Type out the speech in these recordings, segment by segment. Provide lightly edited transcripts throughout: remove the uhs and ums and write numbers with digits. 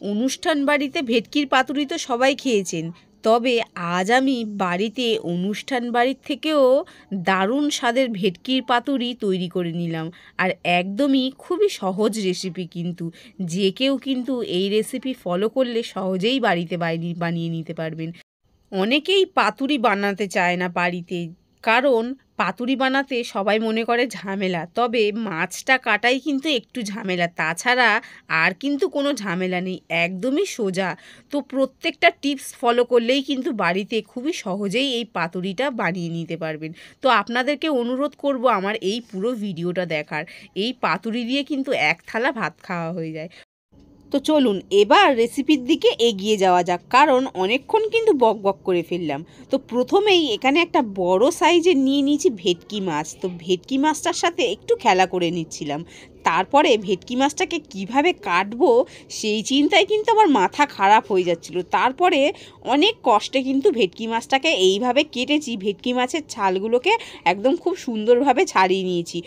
অনুষ্ঠান বাড়িতে ভেটকির পাতুরি তো সবাই খেয়েছেন, তবে আজ আমি বাড়িতে অনুষ্ঠান বাড়ির থেকেও দারুণ স্বাদের ভেটকির পাতুরি তৈরি করে নিলাম। আর একদমই খুবই সহজ রেসিপি, কিন্তু যে কেউ কিন্তু এই রেসিপি ফলো করলে সহজেই বাড়িতে বানিয়ে নিতে পারবেন। অনেকেই পাতুরি বানাতে চায় না বাড়িতে, কারণ পাতুরি বানাতে সবাই মনে করে ঝামেলা, তবে মাছটা কাটাই কিন্তু একটু ঝামেলা, তাছাড়া আর কিন্তু কোনো ঝামেলা নেই, একদমই সোজা। তো প্রত্যেকটা টিপস ফলো করলেই কিন্তু বাড়িতে খুবই সহজেই এই পাতুরিটা বানিয়ে নিতে পারবেন। তো আপনাদেরকে অনুরোধ করব আমার এই পুরো ভিডিওটা দেখার। এই পাতুরি দিয়ে কিন্তু এক থালা ভাত খাওয়া হয়ে যায়। তো চলুন এবার রেসিপির দিকে এগিয়ে যাওয়া যাক, কারণ অনেকক্ষণ কিন্তু বকবক করে ফেললাম। তো প্রথমেই এখানে একটা বড় সাইজের নিয়ে নিয়েছি ভেটকি মাছ। তো ভেটকি মাছটার সাথে একটু খেলা করে নিচ্ছিলাম। তারপরে ভেটকি মাছটাকে কিভাবে কাটবো সেই চিন্তায় কিন্তু আমার মাথা খারাপ হয়ে যাচ্ছিল। তারপরে অনেক কষ্টে কিন্তু ভেটকি মাছটাকে এইভাবে কেটেছি, ভেটকি মাছের ছালগুলোকে একদম খুব সুন্দরভাবে ছাড়িয়ে নিয়েছি।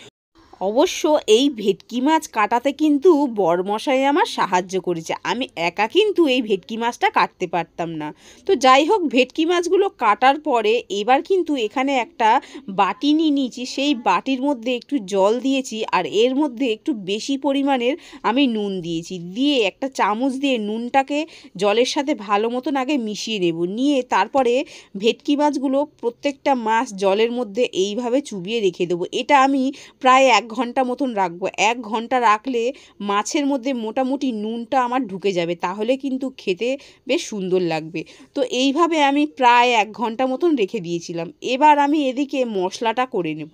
অবশ্য এই ভেটকি মাছ কাটাতে কিন্তু বরমশাই আমার সাহায্য করেছে, আমি একা কিন্তু এই ভেটকি মাছটা কাটতে পারতাম না। তো যাই হোক, ভেটকি মাছগুলো কাটার পরে এবার কিন্তু এখানে একটা বাটি নিয়ে নিয়েছি, সেই বাটির মধ্যে একটু জল দিয়েছি আর এর মধ্যে একটু বেশি পরিমাণের আমি নুন দিয়েছি, দিয়ে একটা চামচ দিয়ে নুনটাকে জলের সাথে ভালো মতন আগে মিশিয়ে নেব, নিয়ে তারপরে ভেটকি মাছগুলো প্রত্যেকটা মাছ জলের মধ্যে এইভাবে চুবিয়ে রেখে দেবো। এটা আমি প্রায় 1 ঘন্টা মতন রাখবো। 1 ঘন্টা রাখলে মাছের মধ্যে মোটামুটি নুনটা আমার ঢুকে যাবে, তাহলে কিন্তু খেতে বেশ সুন্দর লাগবে। তো এইভাবে আমি প্রায় 1 ঘন্টা মতন রেখে দিয়েছিলাম। এবার আমি এদিকে মশলাটা করে নেব।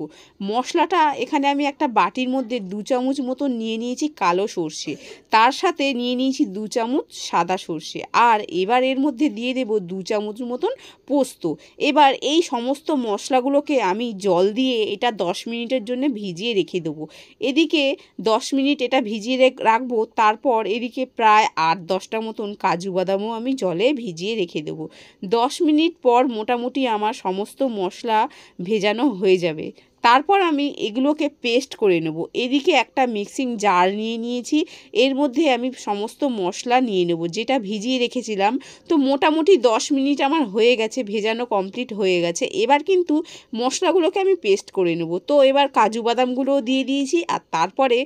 মশলাটা এখানে আমি একটা বাটির মধ্যে 2 চামচ মতন নিয়ে নিয়েছি কালো সর্ষে, তার সাথে নিয়ে নিয়েছি 2 চামচ সাদা সর্ষে, আর এবার এর মধ্যে দিয়ে দেব 2 চামচ মতন পোস্ত। এবার এই সমস্ত মশলাগুলোকে আমি জল দিয়ে এটা 10 মিনিটের জন্য ভিজিয়ে রেখে দেবো। এদিকে 10 মিনিট এটা ভিজিয়ে রাখবো, তারপর এদিকে প্রায় 8-10টা মতন কাজু বাদামও আমি জলে ভিজিয়ে রেখে দেবো। 10 মিনিট পর মোটামুটি আমার সমস্ত মশলা ভেজানো হয়ে যাবে। তারপর আমি এগুলোকে পেস্ট করে নেব। এদিকে একটা মিক্সিং জার নিয়ে নিয়েছি, এর মধ্যে আমি সমস্ত মশলা নিয়ে নেব যেটা ভিজিয়ে রেখেছিলাম। তো মোটামুটি 10 মিনিট আমার হয়ে গেছে, ভেজানো কমপ্লিট হয়ে গেছে। এবার কিন্তু মশলাগুলোকে আমি পেস্ট করে নেব। তো এবার কাজু বাদামগুলোও দিয়ে দিয়েছি, আর তারপরে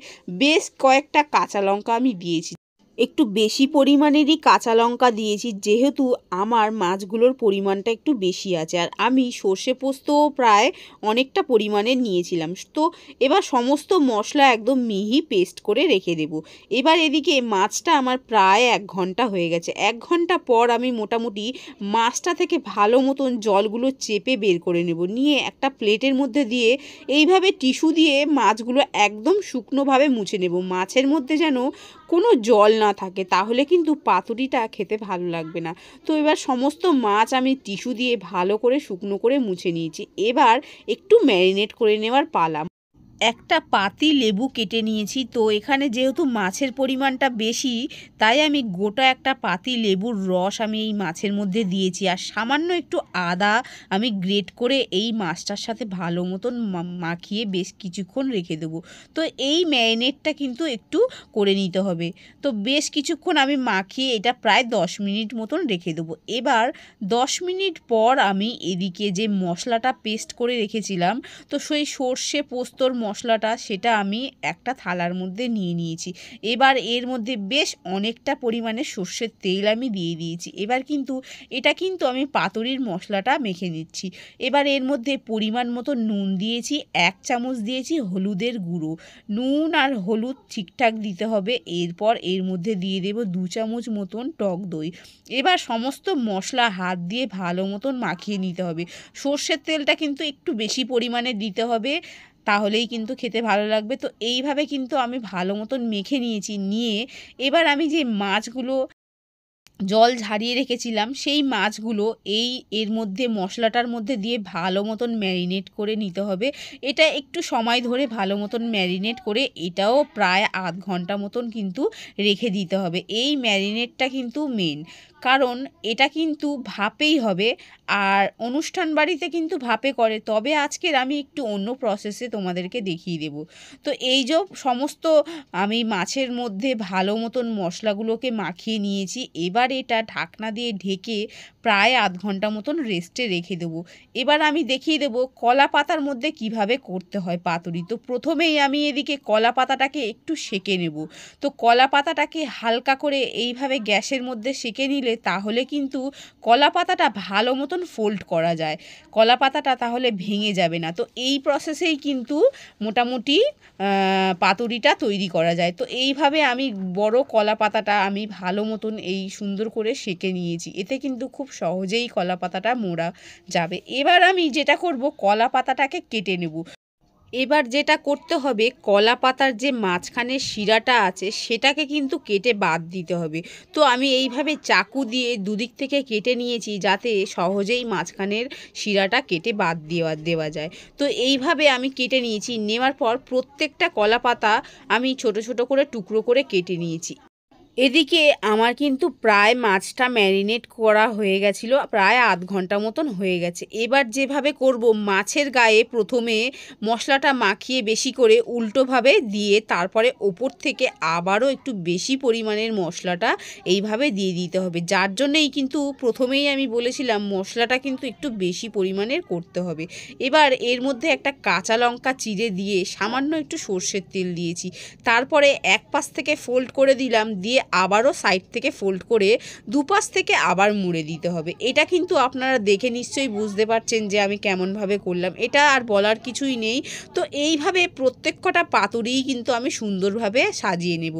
বেশ কয়েকটা কাঁচা লঙ্কা আমি দিয়েছি। একটু বেশি পরিমাণেরই কাঁচা লঙ্কা দিয়েছি, যেহেতু আমার মাছগুলোর পরিমাণটা একটু বেশি আছে, আর আমি সর্ষে পোস্তও প্রায় অনেকটা পরিমাণে নিয়েছিলাম। তো এবার সমস্ত মশলা একদম মিহি পেস্ট করে রেখে দেব। এবার এদিকে মাছটা আমার প্রায় 1 ঘন্টা হয়ে গেছে। 1 ঘন্টা পর আমি মোটামুটি মাছটা থেকে ভালো মতন জলগুলো চেপে বের করে নেব, নিয়ে একটা প্লেটের মধ্যে দিয়ে এইভাবে টিস্যু দিয়ে মাছগুলো একদম শুকনোভাবে মুছে নেব, মাছের মধ্যে যেন কোনো জল না থাকে, তাহলে কিন্তু পাতুরিটা খেতে ভালো লাগবে না। তো এবার সমস্ত মাছ আমি টিস্যু দিয়ে ভালো করে শুকনো করে মুছে নিয়েছি। এবার একটু ম্যারিনেট করে নেওয়ার পালা। একটা পাতি লেবু কেটে নিয়েছি। তো এখানে যেহেতু মাছের পরিমাণটা বেশি, তাই আমি গোটা একটা পাতি লেবুর রস আমি এই মাছের মধ্যে দিয়েছি, আর সামান্য একটু আদা আমি গ্রেট করে এই মাছটার সাথে ভালো মতন মাখিয়ে বেশ কিছুক্ষণ রেখে দেবো। তো এই ম্যারিনেটটা কিন্তু একটু করে নিতে হবে। তো বেশ কিছুক্ষণ আমি মাখিয়ে এটা প্রায় 10 মিনিট মতন রেখে দেবো। এবার 10 মিনিট পর আমি এদিকে যে মশলাটা পেস্ট করে রেখেছিলাম, তো সেই সর্ষে পোস্তর মশলাটা সেটা আমি একটা থালার মধ্যে নিয়ে নিয়েছি। এবার এর মধ্যে বেশ অনেকটা পরিমাণে সর্ষের তেল আমি দিয়ে দিয়েছি। এবার কিন্তু এটা কিন্তু আমি পাতুরির মশলাটা মেখে নিচ্ছি। এবার এর মধ্যে পরিমাণ মতো নুন দিয়েছি, 1 চামচ দিয়েছি হলুদের গুঁড়ো। নুন আর হলুদ ঠিকঠাক দিতে হবে। এরপর এর মধ্যে দিয়ে দেব 2 চামচ মতন টক দই। এবার সমস্ত মশলা হাত দিয়ে ভালো মতন মাখিয়ে নিতে হবে। সর্ষের তেলটা কিন্তু একটু বেশি পরিমাণে দিতে হবে, তাহলেই কিন্তু খেতে ভালো লাগবে। তো এইভাবে কিন্তু আমি ভালো মতন মেখে নিয়েছি। নিয়ে এবার আমি যে মাছগুলো জল ঝারিয়ে রেখেছিলাম, সেই মাছগুলো এর মধ্যে মশলাটার মধ্যে দিয়ে ভালো মতন ম্যারিনেট করে নিতে হবে। এটা একটু সময় ধরে ভালো মতন ম্যারিনেট করে এটাও প্রায় 1/2 ঘন্টা মতন কিন্তু রেখে দিতে হবে। এই ম্যারিনেটটা কিন্তু মেন, কারণ এটা কিন্তু ভাপেই হবে, আর অনুষ্ঠান বাড়িতে কিন্তু ভাপে করে। তবে আজকের আমি একটু অন্য প্রসেসে তোমাদেরকে দেখিয়ে দেব। তো এই যে সমস্ত আমি মাছের মধ্যে ভালো মতন মশলাগুলোকে মাখিয়ে নিয়েছি। এবার এটা ঢাকনা দিয়ে ঢেকে প্রায় আধ ঘন্টা মতন রেস্টে রেখে দেবো। এবার আমি দেখিয়ে দেবো কলা পাতার মধ্যে কিভাবে করতে হয় পাতুরি। তো প্রথমেই আমি এদিকে কলা পাতাটাকে একটু সেঁকে নেব। তো কলা পাতাটাকে হালকা করে এইভাবে গ্যাসের মধ্যে সেঁকে নিলে তাহলে কিন্তু কলা পাতাটা ভালো মতন ফোল্ড করা যায়, কলা পাতাটা তাহলে ভেঙে যাবে না। তো এই প্রসেসেই কিন্তু মোটামুটি পাতুরিটা তৈরি করা যায়। তো এইভাবে আমি বড় কলা পাতাটা আমি ভালো মতন এই সুন্দর করে সেঁকে নিয়েছি। এতে কিন্তু খুব সহজেই কলা পাতাটা মোড়া যাবে। এবার আমি যেটা করব, কলা পাতাটাকে কেটে নেব। এবার যেটা করতে হবে, কলা পাতার যে মাঝখানের শিরাটা আছে সেটাকে কিন্তু কেটে বাদ দিতে হবে। তো আমি এইভাবে চাকু দিয়ে দুদিক থেকে কেটে নিয়েছি যাতে সহজেই মাঝখানের শিরাটা কেটে বাদ দেওয়া যায়। তো এইভাবে আমি কেটে নিয়েছি। নেওয়ার পর প্রত্যেকটা কলা পাতা আমি ছোট ছোট করে টুকরো করে কেটে নিয়েছি। এদিকে আমার কিন্তু প্রায় মাছটা ম্যারিনেট করা হয়ে গেছিলো, প্রায় আধ ঘন্টা মতন হয়ে গেছে। এবার যেভাবে করব, মাছের গায়ে প্রথমে মশলাটা মাখিয়ে বেশি করে উল্টোভাবে দিয়ে তারপরে ওপর থেকে আবারও একটু বেশি পরিমাণের মশলাটা এইভাবে দিয়ে দিতে হবে। যার জন্যেই কিন্তু প্রথমেই আমি বলেছিলাম মশলাটা কিন্তু একটু বেশি পরিমাণের করতে হবে। এবার এর মধ্যে একটা কাঁচা লঙ্কা চিড়ে দিয়ে সামান্য একটু সর্ষের তেল দিয়েছি। তারপরে এক পাশ থেকে ফোল্ড করে দিলাম, দিয়ে আবারও সাইড থেকে ফোল্ড করে দুপাশ থেকে আবার মুড়ে দিতে হবে। এটা কিন্তু আপনারা দেখে নিশ্চয়ই বুঝতে পারছেন যে আমি কেমনভাবে করলাম, এটা আর বলার কিছুই নেই। তো এইভাবে প্রত্যেক কটা পাতুরিই কিন্তু আমি সুন্দরভাবে সাজিয়ে নেব।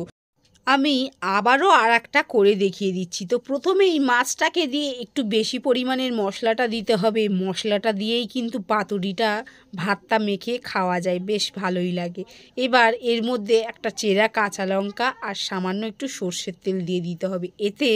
আমি আবারও আর একটা করে দেখিয়ে দিচ্ছি। তো প্রথমেই মাছটাকে দিয়ে একটু বেশি পরিমাণের মশলাটা দিতে হবে। মশলাটা দিয়েই কিন্তু পাতুরিটা ভাতটা মেখে খাওয়া যায়, বেশ ভালোই লাগে। এবার এর মধ্যে একটা চেরা কাঁচা লঙ্কা আর সামান্য একটু সর্ষের তেল দিয়ে দিতে হবে। এতে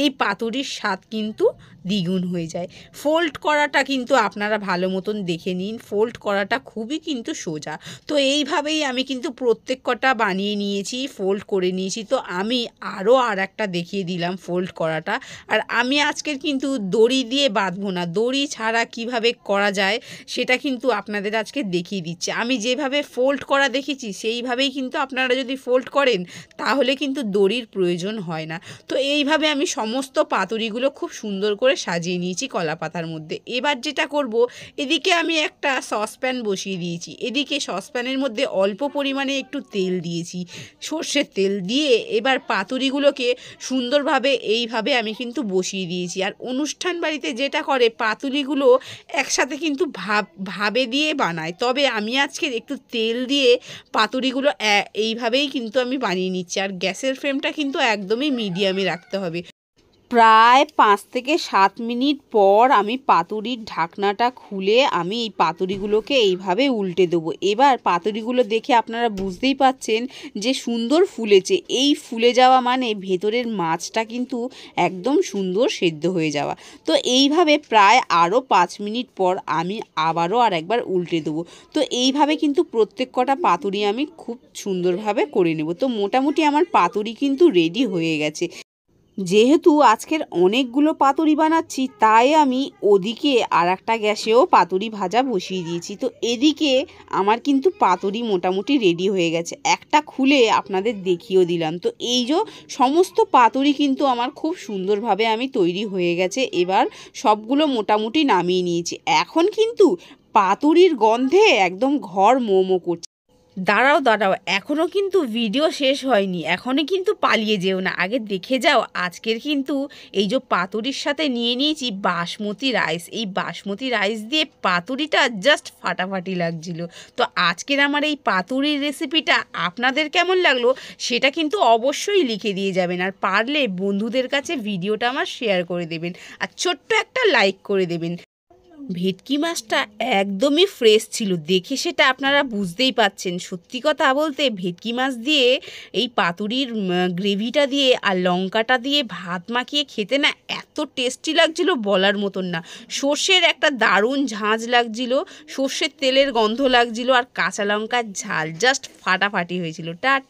এই পাতুরির স্বাদ কিন্তু দ্বিগুণ হয়ে যায়। ফোল্ড করাটা কিন্তু আপনারা ভালো মতন দেখে নিন, ফোল্ড করাটা খুবই কিন্তু সোজা। তো এইভাবেই আমি কিন্তু প্রত্যেক কটা বানিয়ে নিয়েছি, ফোল্ড করে নিয়েছি। তো আমি আরও আর একটা দেখিয়ে দিলাম ফোল্ড করাটা। আর আমি আজকের কিন্তু দড়ি দিয়ে বাঁধবো না, দড়ি ছাড়া কিভাবে করা যায় সেটা কিন্তু আপনাদের আজকে দেখিয়ে দিচ্ছি। আমি যেভাবে ফোল্ড করা দেখেছি সেইভাবেই কিন্তু আপনারা যদি ফোল্ড করেন তাহলে কিন্তু দড়ির প্রয়োজন হয় না। তো এইভাবে আমি সমস্ত পাতুরিগুলো খুব সুন্দর করে সাজিয়ে নিয়েছি কলা পাতার মধ্যে। এবার যেটা করব, এদিকে আমি একটা সসপ্যান বসিয়ে দিয়েছি। এদিকে সসপ্যানের মধ্যে অল্প পরিমাণে একটু তেল দিয়েছি, সর্ষের তেল দিয়ে এবার পাতুরিগুলোকে সুন্দরভাবে এইভাবে আমি কিন্তু বসিয়ে দিয়েছি। আর অনুষ্ঠান বাড়িতে যেটা করে পাতুরিগুলো একসাথে কিন্তু ভাবে দিয়ে বানায়, তবে আমি আজকে একটু তেল দিয়ে পাতুরিগুলো এইভাবেই কিন্তু আমি বানিয়ে নিচ্ছি। আর গ্যাসের ফ্লেমটা কিন্তু একদমই মিডিয়ামে রাখতে হবে। প্রায় 5 থেকে 7 মিনিট পর আমি পাতুরির ঢাকনাটা খুলে আমি এই পাতুরিগুলোকে এইভাবে উল্টে দেবো। এবার পাতুরিগুলো দেখে আপনারা বুঝতেই পাচ্ছেন যে সুন্দর ফুলেছে। এই ফুলে যাওয়া মানে ভেতরের মাছটা কিন্তু একদম সুন্দর সেদ্ধ হয়ে যাওয়া। তো এইভাবে প্রায় আরও 5 মিনিট পর আমি আবারও আর একবার উল্টে দেবো। তো এইভাবে কিন্তু প্রত্যেক কটা পাতুরি আমি খুব সুন্দরভাবে করে নেব। তো মোটামুটি আমার পাতুরি কিন্তু রেডি হয়ে গেছে। যেহেতু আজকের অনেকগুলো পাতুরি বানাচ্ছি তাই আমি ওদিকে আর একটা গ্যাসেও পাতুরি ভাজা বসিয়ে দিয়েছি। তো এদিকে আমার কিন্তু পাতুরি মোটামুটি রেডি হয়ে গেছে, একটা খুলে আপনাদের দেখিয়েও দিলাম। তো এই যে সমস্ত পাতুরি কিন্তু আমার খুব সুন্দরভাবে আমি তৈরি হয়ে গেছে। এবার সবগুলো মোটামুটি নামিয়ে নিয়েছি। এখন কিন্তু পাতুরির গন্ধে একদম ঘর মোমো করছে। দাঁড়াও দাঁড়াও, এখনও কিন্তু ভিডিও শেষ হয়নি, এখনই কিন্তু পালিয়ে যেও না, আগে দেখে যাও। আজকের কিন্তু এই যে পাতুরির সাথে নিয়ে নিয়েছি বাসমতি রাইস। এই বাসমতি রাইস দিয়ে পাতুরিটা জাস্ট ফাটাফাটি লাগছিল। তো আজকের আমার এই পাতুরির রেসিপিটা আপনাদের কেমন লাগলো সেটা কিন্তু অবশ্যই লিখে দিয়ে যাবেন। আর পারলে বন্ধুদের কাছে ভিডিওটা আমার শেয়ার করে দেবেন, আর ছোট্ট একটা লাইক করে দেবেন। ভেটকি মাছটা একদমই ফ্রেশ ছিল, দেখে সেটা আপনারা বুঝতেই পাচ্ছেন। সত্যি কথা বলতে ভেটকি মাছ দিয়ে এই পাতুরির গ্রেভিটা দিয়ে আর লঙ্কাটা দিয়ে ভাত মাখিয়ে খেতে না এত টেস্টি লাগছিল বলার মতন না। সর্ষের একটা দারুণ ঝাঁঝ লাগছিল, সর্ষের তেলের গন্ধ লাগছিল, আর কাঁচা লঙ্কার ঝাল জাস্ট ফাটাফাটি হয়েছিল। টাটা।